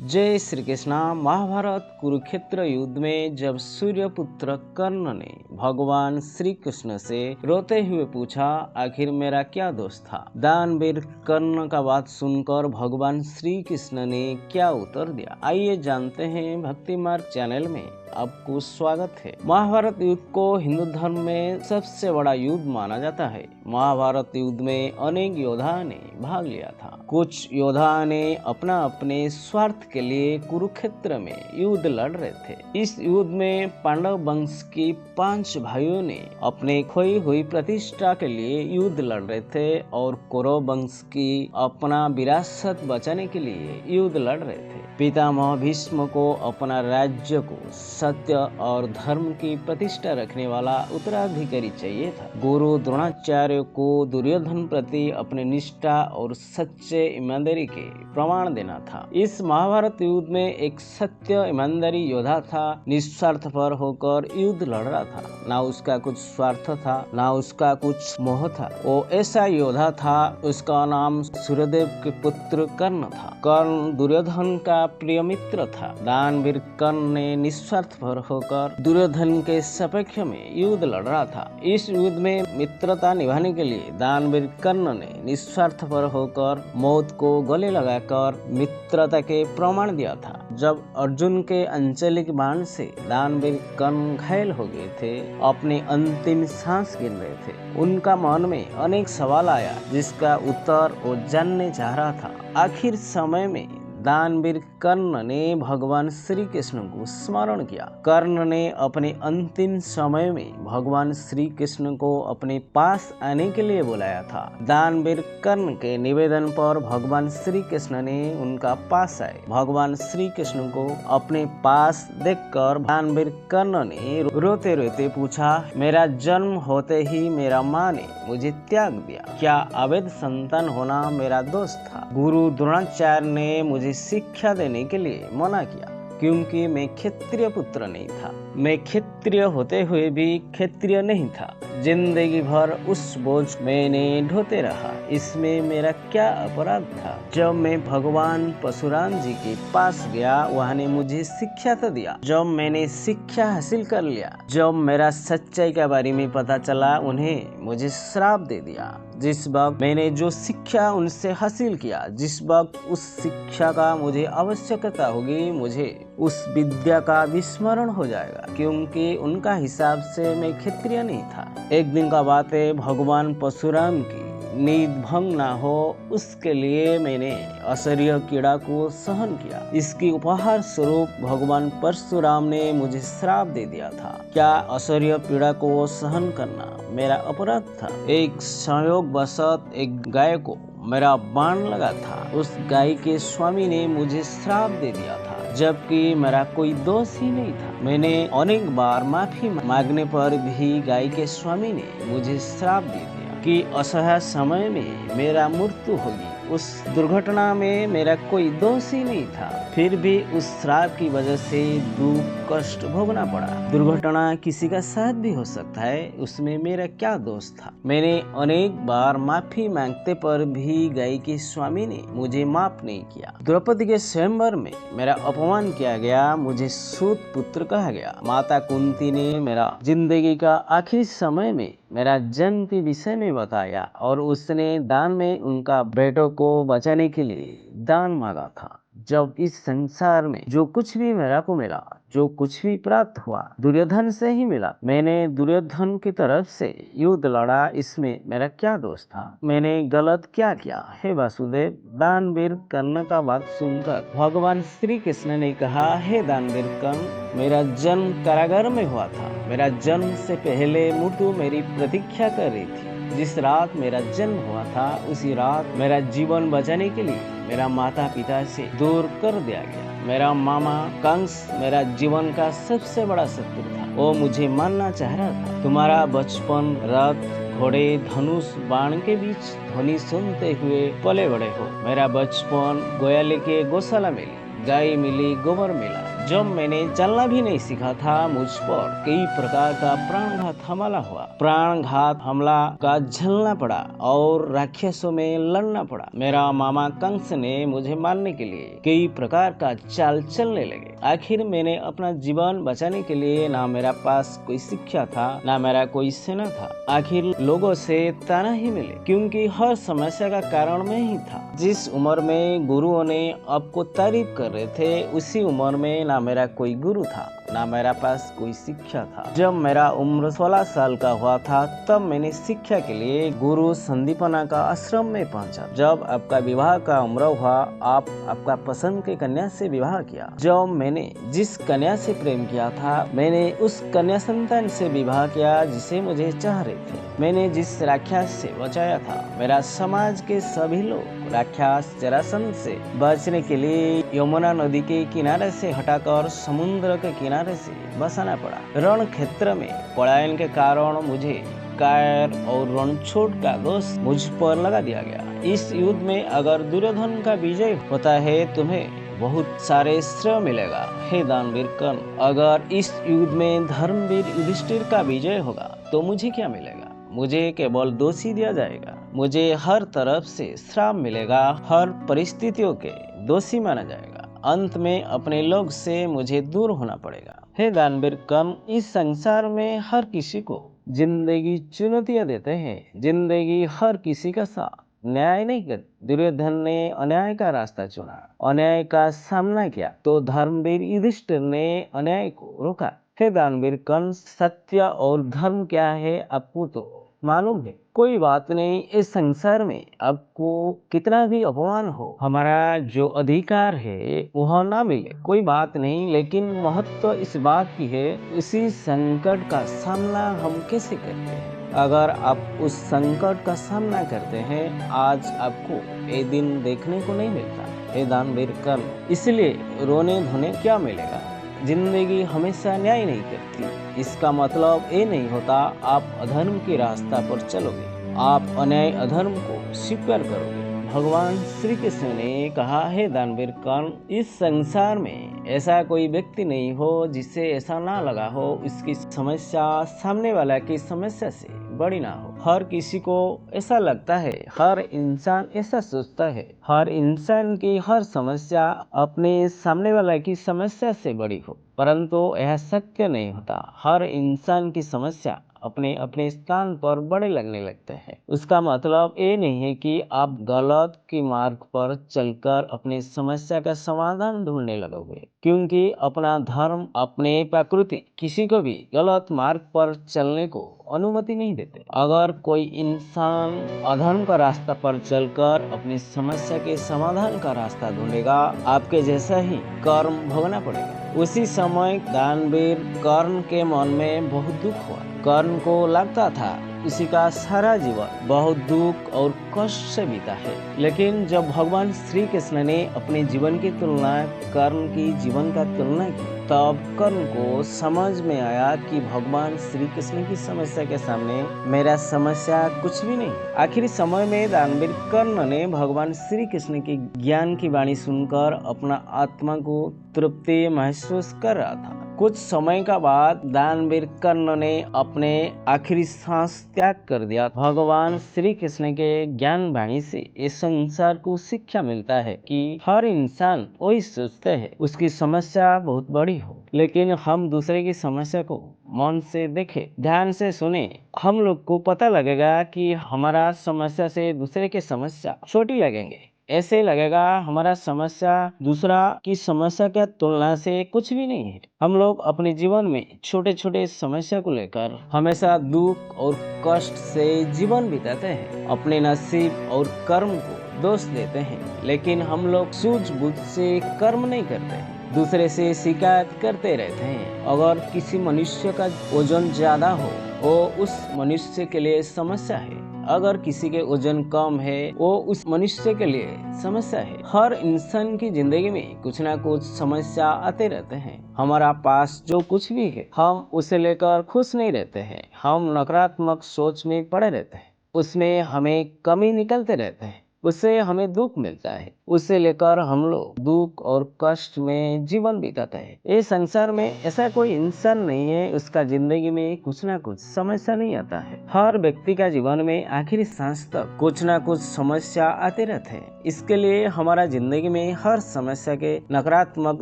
जय श्री कृष्णा। महाभारत कुरुक्षेत्र युद्ध में जब सूर्यपुत्र कर्ण ने भगवान श्री कृष्ण से रोते हुए पूछा, आखिर मेरा क्या दोष था? दानवीर कर्ण का बात सुनकर भगवान श्री कृष्ण ने क्या उत्तर दिया, आइए जानते हैं। भक्ति मार्ग चैनल में आपको स्वागत है। महाभारत युद्ध को हिंदू धर्म में सबसे बड़ा युद्ध माना जाता है। महाभारत युद्ध में अनेक योद्धा ने भाग लिया था। कुछ योद्धा ने अपने स्वार्थ के लिए कुरुक्षेत्र में युद्ध लड़ रहे थे। इस युद्ध में पांडव वंश की 5 भाइयों ने अपने खोई हुई प्रतिष्ठा के लिए युद्ध लड़ रहे थे और कौरव वंश की अपना विरासत बचाने के लिए युद्ध लड़ रहे थे। पितामह भीष्म को अपना राज्य को सत्य और धर्म की प्रतिष्ठा रखने वाला उत्तराधिकारी चाहिए था। गुरु द्रोणाचार्य को दुर्योधन प्रति अपने निष्ठा और सच्चे ईमानदारी के प्रमाण देना था। इस महाभारत युद्ध में एक सत्य ईमानदारी योद्धा था, निस्वार्थ पर होकर युद्ध लड़ रहा था। ना उसका कुछ स्वार्थ था, ना उसका कुछ मोह था। वो ऐसा योद्धा था, उसका नाम सूर्यदेव के पुत्र कर्ण था। कर्ण दुर्योधन का प्रिय मित्र था। दानवीर कर्ण ने निस्वार्थ पर होकर दुर्योधन के सपक्ष में युद्ध लड़ रहा था। इस युद्ध में मित्रता निभाने के लिए दानवीर कर्ण ने निस्वार्थ पर होकर मौत को गले लगाकर मित्रता के प्रमाण दिया था। जब अर्जुन के अंचलिक बाण से दानवीर कर्ण घायल हो गए थे, अपने अंतिम सांस गिन रहे थे, उनका मन में अनेक सवाल आया जिसका उत्तर वो जानने चाह रहा था। आखिर समय में दानवीर कर्ण ने भगवान श्री कृष्ण को स्मरण किया। कर्ण ने अपने अंतिम समय में भगवान श्री कृष्ण को अपने पास आने के लिए बुलाया था। दानवीर कर्ण के निवेदन पर भगवान श्री कृष्ण ने उनका पास आए। भगवान श्री कृष्ण को अपने पास देखकर दानवीर कर्ण ने रोते रोते पूछा, मेरा जन्म होते ही मेरा माँ ने मुझे त्याग दिया, क्या अवैध संतान होना मेरा दोष था? गुरु द्रोणाचार्य ने मुझे शिक्षा देने के लिए मना किया क्योंकि मैं क्षत्रिय पुत्र नहीं था। मैं क्षत्रिय होते हुए भी क्षत्रिय नहीं था। जिंदगी भर उस बोझ मैंने ढोते रहा। इसमें मेरा क्या अपराध था? जब मैं भगवान परशुराम जी के पास गया, वहाँ ने मुझे शिक्षा तो दिया। जब मैंने शिक्षा हासिल कर लिया, जब मेरा सच्चाई के बारे में पता चला, उन्हें मुझे श्राप दे दिया। जिस वक्त मैंने जो शिक्षा उनसे हासिल किया, जिस वक्त उस शिक्षा का मुझे आवश्यकता होगी, मुझे उस विद्या का विस्मरण हो जाएगा क्योंकि उनका हिसाब से मैं क्षत्रिय नहीं था। एक दिन का बात है, भगवान परशुराम की नींद भंग ना हो उसके लिए मैंने असर्य कीड़ा को सहन किया। इसकी उपहार स्वरूप भगवान परशुराम ने मुझे श्राप दे दिया था। क्या असर्य पीड़ा को सहन करना मेरा अपराध था? एक संयोगवशत एक गाय को मेरा बाण लगा था। उस गाय के स्वामी ने मुझे श्राप दे दिया था जबकि मेरा कोई दोष ही नहीं था। मैंने अनेक बार माफी मांगने पर भी गाय के स्वामी ने मुझे श्राप दे दिया कि असहाय समय में मेरा मृत्यु होगी। उस दुर्घटना में मेरा कोई दोष ही नहीं था, फिर भी उस श्राप की वजह से दुख कष्ट भोगना पड़ा। दुर्घटना किसी का साथ भी हो सकता है, उसमें मेरा क्या दोष था? मैंने अनेक बार माफी मांगते पर भी गाय के स्वामी ने मुझे माफ नहीं किया। द्रौपदी के स्वयंवर में मेरा अपमान किया गया, मुझे सूत पुत्र कहा गया। माता कुंती ने मेरा जिंदगी का आखिरी समय में मेरा जन्म के विषय में बताया और उसने दान में उनका बेटों को बचाने के लिए दान मांगा था। जब इस संसार में जो कुछ भी मेरा को मिला, जो कुछ भी प्राप्त हुआ, दुर्योधन से ही मिला। मैंने दुर्योधन की तरफ से युद्ध लड़ा, इसमें मेरा क्या दोष था? मैंने गलत क्या किया? हे वासुदेव, दानवीर कर्ण का बात सुनकर भगवान श्री कृष्ण ने कहा, हे दानवीर कर्ण, मेरा जन्म कारागार में हुआ था। मेरा जन्म से पहले मृत्यु मेरी प्रतीक्षा कर रही थी। जिस रात मेरा जन्म हुआ था, उसी रात मेरा जीवन बचाने के लिए मेरा माता पिता से दूर कर दिया गया। मेरा मामा कंस मेरा जीवन का सबसे बड़ा शत्रु था। वो मुझे मारना चाह रहा था। तुम्हारा बचपन रथ घोड़े धनुष बाण के बीच ध्वनि सुनते हुए पले बड़े हो। मेरा बचपन गोया लेके गौशाला मिली, गाय मिली, गोबर मिला, जब मैंने चलना भी नहीं सीखा था, मुझ पर कई प्रकार का प्राणघात हमला हुआ। प्राणघात हमला का झेलना पड़ा और राक्षसों में लड़ना पड़ा। मेरा मामा कंस ने मुझे मारने के लिए कई प्रकार का चाल चलने लगे। आखिर मैंने अपना जीवन बचाने के लिए ना मेरा पास कोई शिक्षा था, ना मेरा कोई सेना था। आखिर लोगों से ताना ही मिले, क्योंकि हर समस्या का कारण मैं ही था। जिस उम्र में गुरुओं ने आपको तारीफ कर रहे थे, उसी उम्र में ना मेरा कोई गुरु था, ना मेरा पास कोई शिक्षा था। जब मेरा उम्र 16 साल का हुआ था, तब मैंने शिक्षा के लिए गुरु संदीपना का आश्रम में पहुंचा। जब आपका विवाह का उम्र हुआ, आप आपका पसंद की कन्या से विवाह किया। जब मैंने जिस कन्या से प्रेम किया था, मैंने उस कन्या संतान से विवाह किया जिसे मुझे चाह रहे थे। मैंने जिस राक्षस से बचाया था, मेरा समाज के सभी लोग राक्षस जरासंध से बचने के लिए यमुना नदी के किनारे से हटाकर समुद्र के किनारे से बसाना पड़ा। रण क्षेत्र में पलायन के कारण मुझे कायर और रणछोड़ का दोष मुझ पर लगा दिया गया। इस युद्ध में अगर दुर्योधन का विजय होता है, तुम्हें बहुत सारे श्रेय मिलेगा। हे दानवीर कर्ण, अगर इस युद्ध में धर्मवीर युधिष्ठिर का विजय होगा तो मुझे क्या मिलेगा? मुझे केवल दोषी दिया जाएगा। मुझे हर तरफ से श्राप मिलेगा, हर परिस्थितियों के दोषी माना जाएगा। अंत में अपने लोग से मुझे दूर होना पड़ेगा। हे दानवीर कर्ण, इस संसार में हर किसी को जिंदगी चुनौतियां देते हैं। जिंदगी हर किसी का साथ न्याय नहीं करती। दुर्योधन ने अन्याय का रास्ता चुना, अन्याय का सामना किया, तो धर्मवीर युधिष्ठिर ने अन्याय को रोका। हे दानवीर कर्ण, सत्य और धर्म क्या है आपको तो मालूम है। कोई बात नहीं, इस संसार में आपको कितना भी अपमान हो, हमारा जो अधिकार है वह ना मिले, कोई बात नहीं, लेकिन महत्व इस बात की है, इसी संकट का सामना हम कैसे करते हैं। अगर आप उस संकट का सामना करते हैं, आज आपको ये दिन देखने को नहीं मिलता। हे दानवीर कर्ण, इसलिए रोने धोने क्या मिलेगा। जिंदगी हमेशा न्याय नहीं करती। इसका मतलब ये नहीं होता आप अधर्म के रास्ता पर चलोगे, आप अन्याय अधर्म को स्वीकार करोगे। भगवान श्री कृष्ण ने कहा, हे दानवीर कर्ण, इस संसार में ऐसा कोई व्यक्ति नहीं हो जिसे ऐसा ना लगा हो इसकी समस्या सामने वाला की समस्या से बड़ी ना हो। हर किसी को ऐसा लगता है, हर इंसान ऐसा सोचता है, हर इंसान की हर समस्या अपने सामने वाला की समस्या से बड़ी हो, परंतु यह सत्य नहीं होता। हर इंसान की समस्या अपने अपने स्थान पर बड़े लगने लगते हैं। उसका मतलब ये नहीं है कि आप गलत के मार्ग पर चलकर अपनी समस्या का समाधान ढूंढने लगोगे, क्योंकि अपना धर्म, अपने प्रकृति किसी को भी गलत मार्ग पर चलने को अनुमति नहीं देते। अगर कोई इंसान अधर्म का रास्ता पर चलकर अपनी समस्या के समाधान का रास्ता ढूंढेगा, आपके जैसा ही कर्म भोगना पड़ेगा। उसी समय दानवीर कर्ण के मन में बहुत दुख हुआ। कर्ण को लगता था उसी का सारा जीवन बहुत दुख और कष्ट से बीता है। लेकिन जब भगवान श्री कृष्ण ने अपने जीवन की तुलना कर्ण की जीवन का तुलना की, तब कर्ण को समझ में आया कि भगवान श्री कृष्ण की समस्या के सामने मेरा समस्या कुछ भी नहीं। आखिरी समय में दानवीर कर्ण ने भगवान श्री कृष्ण के ज्ञान की वाणी सुनकर अपना आत्मा को तृप्ति महसूस कर रहा था। कुछ समय का बाद दानवीर कर्ण ने अपने आखिरी सांस त्याग कर दिया। भगवान श्री कृष्ण के ज्ञान वाणी से इस संसार को शिक्षा मिलता है कि हर इंसान वही सोचते है उसकी समस्या बहुत बड़ी हो, लेकिन हम दूसरे की समस्या को मन से देखें, ध्यान से सुने, हम लोग को पता लगेगा कि हमारा समस्या से दूसरे की समस्या छोटी लगेंगे। ऐसे लगेगा हमारा समस्या दूसरा की समस्या के तुलना से कुछ भी नहीं है। हम लोग अपने जीवन में छोटे छोटे समस्या को लेकर हमेशा दुख और कष्ट से जीवन बिताते हैं, अपने नसीब और कर्म को दोष देते हैं। लेकिन हम लोग सूझबूझ से कर्म नहीं करते, दूसरे से शिकायत करते रहते हैं। अगर किसी मनुष्य का वजन ज्यादा हो, वो उस मनुष्य के लिए समस्या है। अगर किसी के वजन कम है, वो उस मनुष्य के लिए समस्या है। हर इंसान की जिंदगी में कुछ ना कुछ समस्या आते रहते हैं। हमारा पास जो कुछ भी है, हम उसे लेकर खुश नहीं रहते हैं। हम नकारात्मक सोच में पड़े रहते हैं, उसमें हमें कमी निकलते रहते हैं। उससे हमें दुख मिलता है, उससे लेकर हम लोग दुख और कष्ट में जीवन बिताते हैं। इस संसार में ऐसा कोई इंसान नहीं है उसका जिंदगी में कुछ ना कुछ समस्या नहीं आता है। हर व्यक्ति का जीवन में आखिरी सांस तक कुछ ना कुछ समस्या आते रहते हैं। इसके लिए हमारा जिंदगी में हर समस्या के नकारात्मक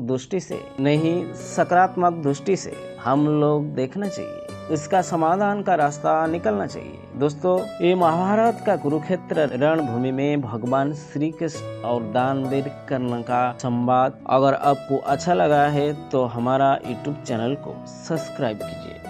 दृष्टि से नहीं, सकारात्मक दृष्टि से हम लोग देखना चाहिए, इसका समाधान का रास्ता निकलना चाहिए। दोस्तों, ये महाभारत का कुरुक्षेत्र रणभूमि में भगवान श्री कृष्ण और दानवीर कर्ण का संवाद अगर आपको अच्छा लगा है तो हमारा YouTube चैनल को सब्सक्राइब कीजिए।